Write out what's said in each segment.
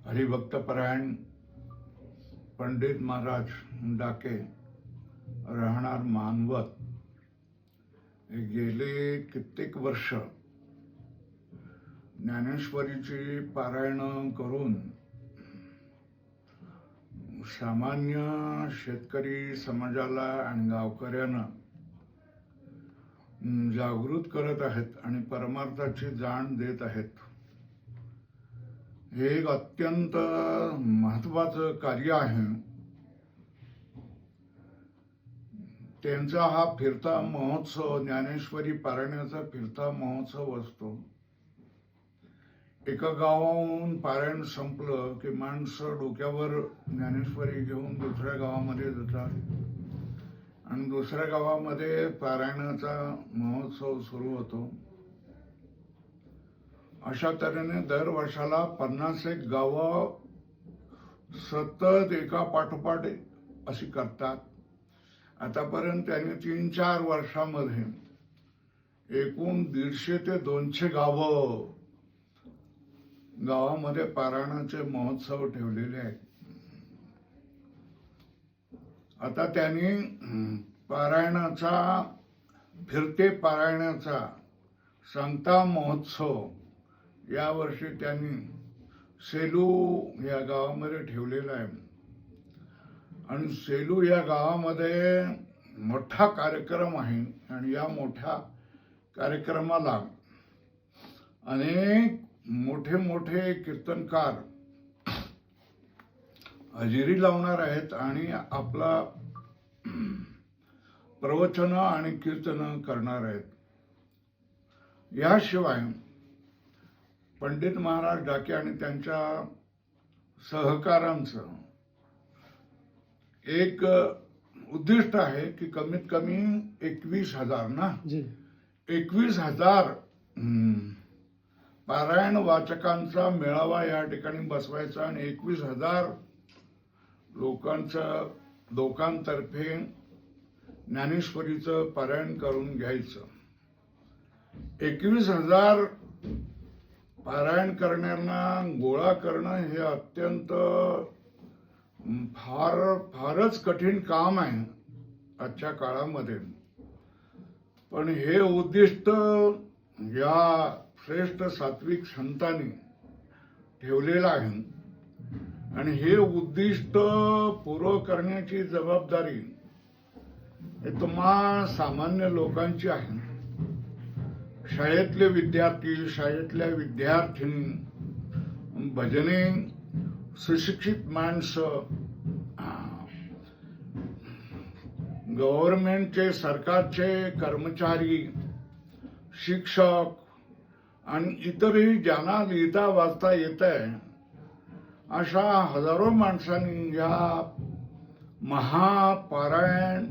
हरिभक्तपरायण पंडित महाराज डाके राहणार मानवत गेले कित्येक वर्ष ज्ञानेश्वरीची पारायण करून सामान्य शेतकरी समाजाला आणि गावकऱ्यांना जागृत करत आहेत आणि परमार्थाची जाण देत आहेत. हे एक अत्यंत महत्त्वाचं कार्य आहे. त्यांचा हा फिरता महोत्सव, ज्ञानेश्वरी पारायणाचा फिरता महोत्सव असतो. एका गावाहून पारायण संपलं की माणसं डोक्यावर ज्ञानेश्वरी घेऊन दुसऱ्या गावामध्ये जातात आणि दुसऱ्या गावामध्ये पारायणाचा महोत्सव सुरू होतो. अशा तऱ्हेने दर वर्षाला 50 गावं सतत एका पाठोपाठ अशी करतात. आतापर्यंत त्यांनी 3-4 वर्षामध्ये एकूण 150 ते 200 गावामध्ये पारायणाचे महोत्सव ठेवलेले आहेत. आता त्यांनी फिरते पारायणाचा सांगता महोत्सव यावर्षी त्यांनी सेलू या गावामध्ये ठेवलेला आहे. आणि सेलू या गावामध्ये मोठा कार्यक्रम आहे आणि या मोठ्या कार्यक्रमाला अनेक मोठे मोठे कीर्तनकार हजेरी लावणार आहेत आणि आपला प्रवचन आणि कीर्तन करणार आहेत. याशिवाय पंडित महाराज डाके आणि त्यांच्या सहकारांचं एक उद्दिष्ट आहे की कमीत कमी 21,000 ना 21,000 पारायण वाचकांचा मेळावा या ठिकाणी बसवायचा आणि 21,000 लोकांतर्फे ज्ञानेश्वरीचं पारायण करून घ्यायचं. 21,000 पारायण करणाऱ्यांना गोळा करणं हे अत्यंत फारच कठीण काम आहे आजच्या काळामध्ये. पण हे उद्दिष्ट या श्रेष्ठ सात्विक संतांनी ठेवलेलं आहे आणि हे उद्दिष्ट पूर्ण करण्याची जबाबदारी हे तुम्हा सामान्य लोकांची आहे. शाळेतले विद्यार्थी, शाळेतल्या विद्यार्थिनी, भजने, सुशिक्षित माणसं, गव्हर्नमेंटचे सरकारचे कर्मचारी, शिक्षक आणि इतरही ज्यांना लिहिता वाचता येत आहे अशा हजारो माणसांनी या महापारायण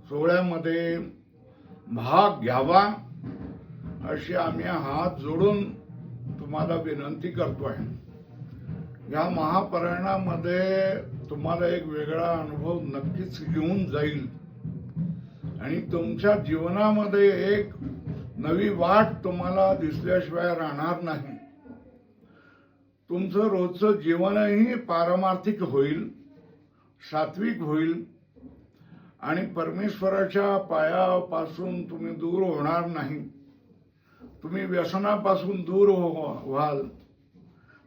सोहळ्यामध्ये भाग घ्यावा अशी आम्ही हात जोडून तुम्हाला विनंती करतोय. या महापारायणामध्ये तुम्हाला एक वेगळा अनुभव नक्कीच येऊन जाईल आणि तुमच्या जीवनामध्ये एक नवी वाट तुम्हाला दिसल्याशिवाय राहणार नाही. तुमचं रोजचं जीवनही पारमार्थिक होईल, सात्विक होईल आणि परमेश्वराच्या पायापासून तुम्ही दूर होणार नाही. तुम्ही व्यसनापासून दूर व्हाल,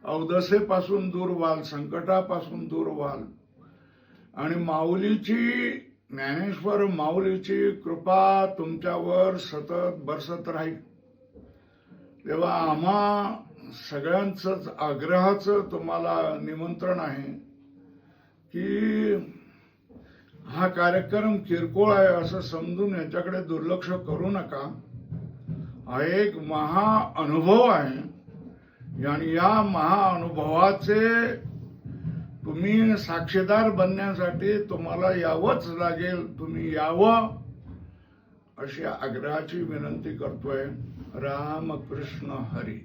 अवदसेपासून दूर व्हाल, संकटापासून दूर व्हाल आणि ज्ञानेश्वर माऊलीची कृपा तुमच्यावर सतत बरसत राहील. तेव्हा आम्हा सगळ्यांचंच आग्रहाचं तुम्हाला निमंत्रण आहे की हा कार्यक्रम किरकोळ आहे असं समजून याच्याकडे दुर्लक्ष करू नका. हा एक महाअनुभव आहे आणि या महाअनुभवाचे तुम्ही साक्षीदार बनण्यासाठी तुम्हाला यावंच लागेल. तुम्ही यावं अशी आग्रहाची विनंती करतोय. रामकृष्ण हरी.